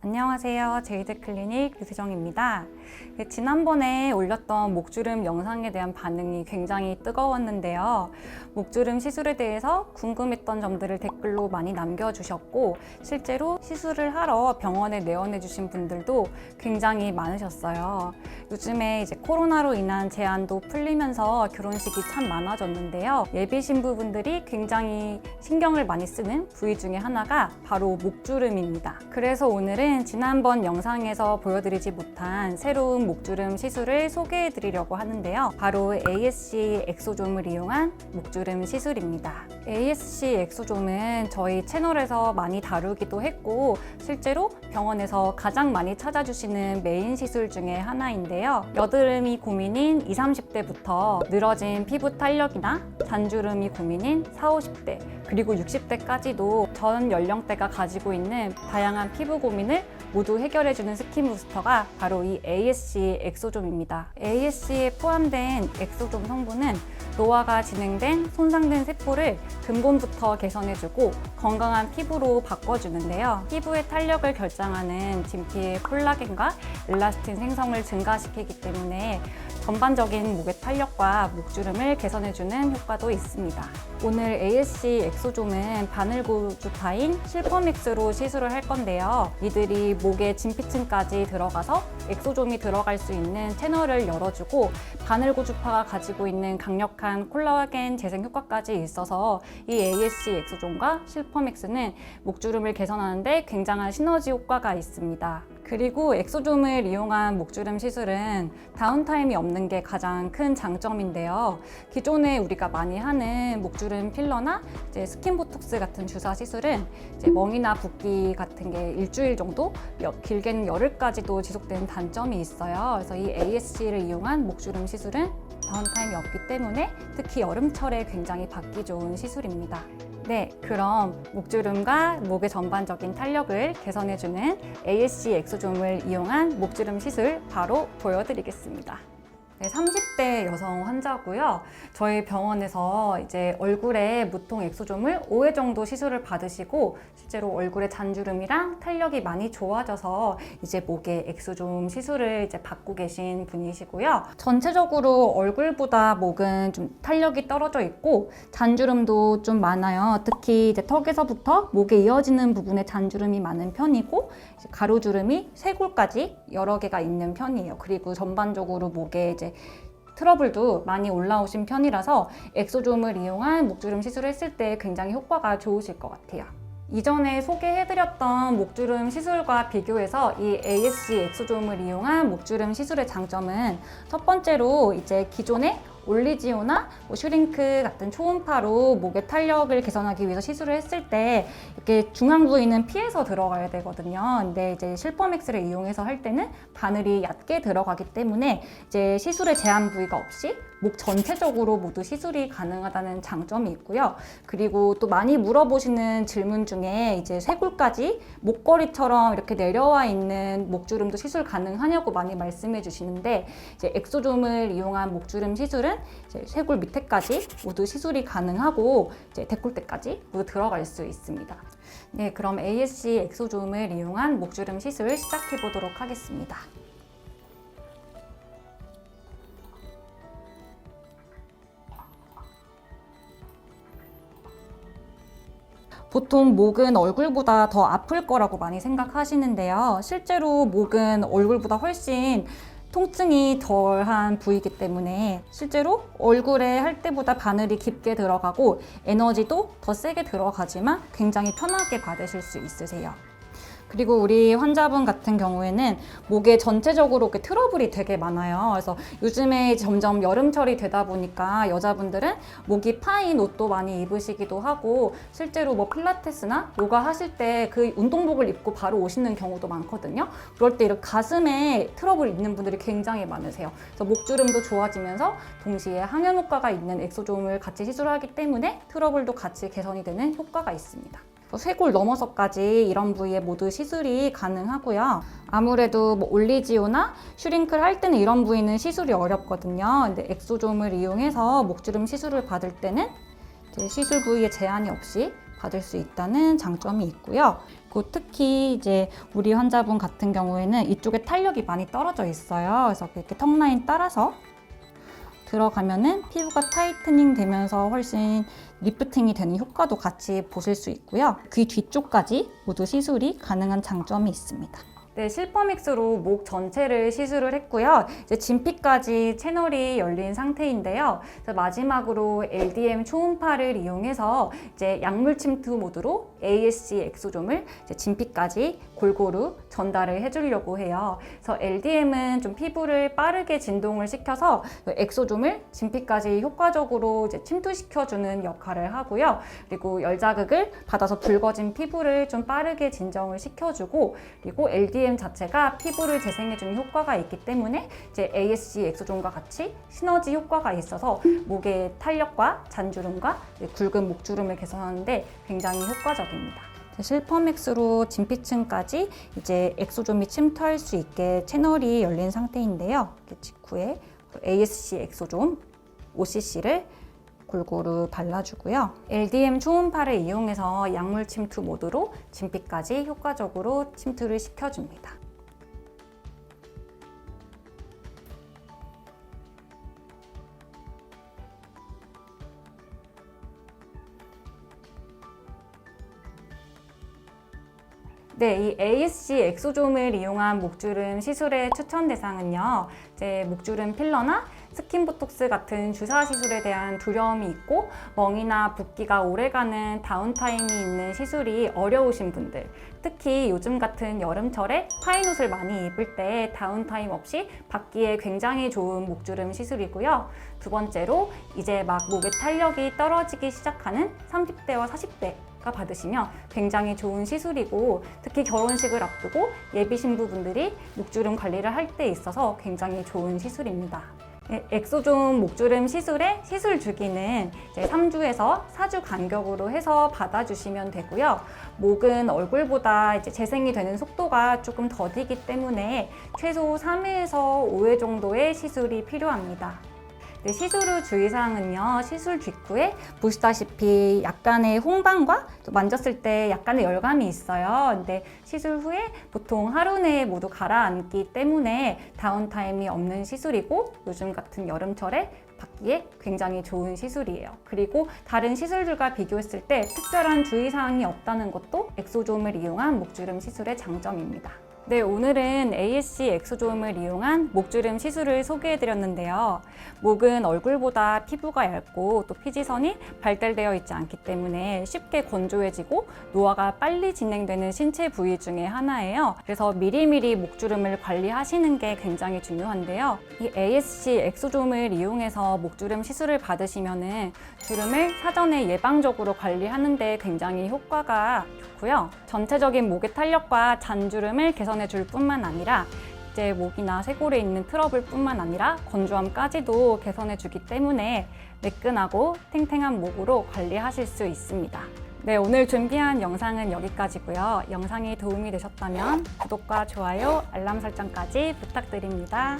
안녕하세요. 제이드클리닉 류세정입니다. 지난번에 올렸던 목주름 영상에 대한 반응이 굉장히 뜨거웠는데요. 목주름 시술에 대해서 궁금했던 점들을 댓글로 많이 남겨주셨고, 실제로 시술을 하러 병원에 내원해 주신 분들도 굉장히 많으셨어요. 요즘에 이제 코로나로 인한 제한도 풀리면서 결혼식이 참 많아졌는데요. 예비 신부분들이 굉장히 신경을 많이 쓰는 부위 중에 하나가 바로 목주름입니다. 그래서 오늘은 지난번 영상에서 보여드리지 못한 새로운 목주름 시술을 소개해 드리려고 하는데요. 바로 ASC 엑소좀을 이용한 목주름 시술입니다. ASC 엑소좀은 저희 채널에서 많이 다루기도 했고, 실제로 병원에서 가장 많이 찾아주시는 메인 시술 중에 하나인데요. 여드름이 고민인 20, 30대부터 늘어진 피부 탄력이나 잔주름이 고민인 40, 50대 그리고 60대까지도 전 연령대가 가지고 있는 다양한 피부 고민을 모두 해결해주는 스킨 부스터가 바로 이 ASC 엑소좀입니다. ASC에 포함된 엑소좀 성분은 노화가 진행된 손상된 세포를 근본부터 개선해주고 건강한 피부로 바꿔주는데요. 피부의 탄력을 결정하는 진피의 콜라겐과 엘라스틴 생성을 증가시키기 때문에 전반적인 목의 탄력과 목주름을 개선해주는 효과도 있습니다. 오늘 ASC 엑소좀은 바늘고주파인 실퍼맥스로 시술을 할 건데요. 이들이 목의 진피층까지 들어가서 엑소좀이 들어갈 수 있는 채널을 열어주고 바늘고주파가 가지고 있는 강력한 콜라겐 재생 효과까지 있어서 이 ASC 엑소좀과 실퍼맥스는 목주름을 개선하는 데 굉장한 시너지 효과가 있습니다. 그리고 엑소좀을 이용한 목주름 시술은 다운타임이 없는 게 가장 큰 장점인데요. 기존에 우리가 많이 하는 목주름 필러나 이제 스킨보톡스 같은 주사 시술은 이제 멍이나 붓기 같은 게 일주일 정도, 길게는 열흘까지도 지속되는 단점이 있어요. 그래서 이 ASC를 이용한 목주름 시술은 다운타임이 없기 때문에 특히 여름철에 굉장히 받기 좋은 시술입니다. 네, 그럼 목주름과 목의 전반적인 탄력을 개선해주는 ASC 엑소좀을 이용한 목주름 시술 바로 보여드리겠습니다. 네, 30대 여성 환자고요. 저희 병원에서 이제 얼굴에 무통 엑소좀을 5회 정도 시술을 받으시고 실제로 얼굴에 잔주름이랑 탄력이 많이 좋아져서 이제 목에 엑소좀 시술을 이제 받고 계신 분이시고요. 전체적으로 얼굴보다 목은 좀 탄력이 떨어져 있고 잔주름도 좀 많아요. 특히 이제 턱에서부터 목에 이어지는 부분에 잔주름이 많은 편이고 가로주름이 쇄골까지 여러 개가 있는 편이에요. 그리고 전반적으로 목에 이제 트러블도 많이 올라오신 편이라서 엑소좀을 이용한 목주름 시술을 했을 때 굉장히 효과가 좋으실 것 같아요. 이전에 소개해드렸던 목주름 시술과 비교해서 이 ASC 엑소좀을 이용한 목주름 시술의 장점은 첫 번째로 이제 기존의 올리지오나 슈링크 같은 초음파로 목의 탄력을 개선하기 위해서 시술을 했을 때 이렇게 중앙 부위는 피해서 들어가야 되거든요. 근데 이제 실퍼맥스를 이용해서 할 때는 바늘이 얕게 들어가기 때문에 이제 시술에 제한 부위가 없이 목 전체적으로 모두 시술이 가능하다는 장점이 있고요. 그리고 또 많이 물어보시는 질문 중에 이제 쇄골까지 목걸이처럼 이렇게 내려와 있는 목주름도 시술 가능하냐고 많이 말씀해 주시는데 이제 엑소좀을 이용한 목주름 시술은 이제 쇄골 밑에까지 모두 시술이 가능하고 이제 데콜테까지 모두 들어갈 수 있습니다. 네, 그럼 ASC 엑소좀을 이용한 목주름 시술 시작해 보도록 하겠습니다. 보통 목은 얼굴보다 더 아플 거라고 많이 생각하시는데요. 실제로 목은 얼굴보다 훨씬 통증이 덜한 부위이기 때문에 실제로 얼굴에 할 때보다 바늘이 깊게 들어가고 에너지도 더 세게 들어가지만 굉장히 편하게 받으실 수 있으세요. 그리고 우리 환자분 같은 경우에는 목에 전체적으로 이렇게 트러블이 되게 많아요. 그래서 요즘에 점점 여름철이 되다 보니까 여자분들은 목이 파인 옷도 많이 입으시기도 하고 실제로 뭐 필라테스나 요가 하실 때 그 운동복을 입고 바로 오시는 경우도 많거든요. 그럴 때 이렇게 가슴에 트러블 있는 분들이 굉장히 많으세요. 그래서 목주름도 좋아지면서 동시에 항염 효과가 있는 엑소좀을 같이 시술하기 때문에 트러블도 같이 개선이 되는 효과가 있습니다. 쇄골 넘어서까지 이런 부위에 모두 시술이 가능하고요. 아무래도 뭐 올리지오나 슈링크를 할 때는 이런 부위는 시술이 어렵거든요. 근데 엑소좀을 이용해서 목주름 시술을 받을 때는 이제 시술 부위에 제한이 없이 받을 수 있다는 장점이 있고요. 그리고 특히 이제 우리 환자분 같은 경우에는 이쪽에 탄력이 많이 떨어져 있어요. 그래서 이렇게 턱 라인 따라서 들어가면은 피부가 타이트닝 되면서 훨씬 리프팅이 되는 효과도 같이 보실 수 있고요. 귀 뒤쪽까지 모두 시술이 가능한 장점이 있습니다. 네, 실퍼믹스로 목 전체를 시술을 했고요. 이제 진피까지 채널이 열린 상태인데요. 그래서 마지막으로 LDM 초음파를 이용해서 이제 약물 침투 모드로 ASC 엑소좀을 이제 진피까지 골고루 전달을 해주려고 해요. 그래서 LDM은 좀 피부를 빠르게 진동을 시켜서 엑소좀을 진피까지 효과적으로 이제 침투시켜주는 역할을 하고요. 그리고 열자극을 받아서 붉어진 피부를 좀 빠르게 진정을 시켜주고, 그리고 LDM 자체가 피부를 재생해주는 효과가 있기 때문에 이제 ASC 엑소좀과 같이 시너지 효과가 있어서 목의 탄력과 잔주름과 굵은 목주름을 개선하는데 굉장히 효과적입니다. 실퍼맥스로 진피층까지 이제 엑소좀이 침투할 수 있게 채널이 열린 상태인데요. 이렇게 직후에 ASC 엑소좀 5cc를 골고루 발라주고요. LDM 초음파를 이용해서 약물 침투 모드로 진피까지 효과적으로 침투를 시켜줍니다. 네, 이 ASC 엑소좀을 이용한 목주름 시술의 추천 대상은요, 이제 목주름 필러나 스킨보톡스 같은 주사 시술에 대한 두려움이 있고 멍이나 붓기가 오래가는 다운타임이 있는 시술이 어려우신 분들, 특히 요즘 같은 여름철에 파인 옷을 많이 입을 때 다운타임 없이 받기에 굉장히 좋은 목주름 시술이고요. 두 번째로 이제 막 목의 탄력이 떨어지기 시작하는 30대와 40대 가 받으시면 굉장히 좋은 시술이고, 특히 결혼식을 앞두고 예비 신부분들이 목주름 관리를 할 때 있어서 굉장히 좋은 시술입니다. 엑소좀 목주름 시술의 시술 주기는 이제 3주에서 4주 간격으로 해서 받아주시면 되고요. 목은 얼굴보다 이제 재생이 되는 속도가 조금 더디기 때문에 최소 3회에서 5회 정도의 시술이 필요합니다. 네, 시술 후 주의사항은요, 시술 직후에 보시다시피 약간의 홍방과 만졌을 때 약간의 열감이 있어요. 근데 시술 후에 보통 하루 내에 모두 가라앉기 때문에 다운타임이 없는 시술이고, 요즘 같은 여름철에 받기에 굉장히 좋은 시술이에요. 그리고 다른 시술들과 비교했을 때 특별한 주의사항이 없다는 것도 엑소좀을 이용한 목주름 시술의 장점입니다. 네, 오늘은 ASC 엑소좀을 이용한 목주름 시술을 소개해드렸는데요. 목은 얼굴보다 피부가 얇고 또 피지선이 발달되어 있지 않기 때문에 쉽게 건조해지고 노화가 빨리 진행되는 신체 부위 중에 하나예요. 그래서 미리미리 목주름을 관리하시는 게 굉장히 중요한데요. 이 ASC 엑소좀을 이용해서 목주름 시술을 받으시면은 주름을 사전에 예방적으로 관리하는 데 굉장히 효과가 좋고요. 전체적인 목의 탄력과 잔주름을 개선해 줄 뿐만 아니라 이제 목이나 쇄골에 있는 트러블 뿐만 아니라 건조함까지도 개선해 주기 때문에 매끈하고 탱탱한 목으로 관리하실 수 있습니다. 네, 오늘 준비한 영상은 여기까지고요. 영상이 도움이 되셨다면 구독과 좋아요, 알람 설정까지 부탁드립니다.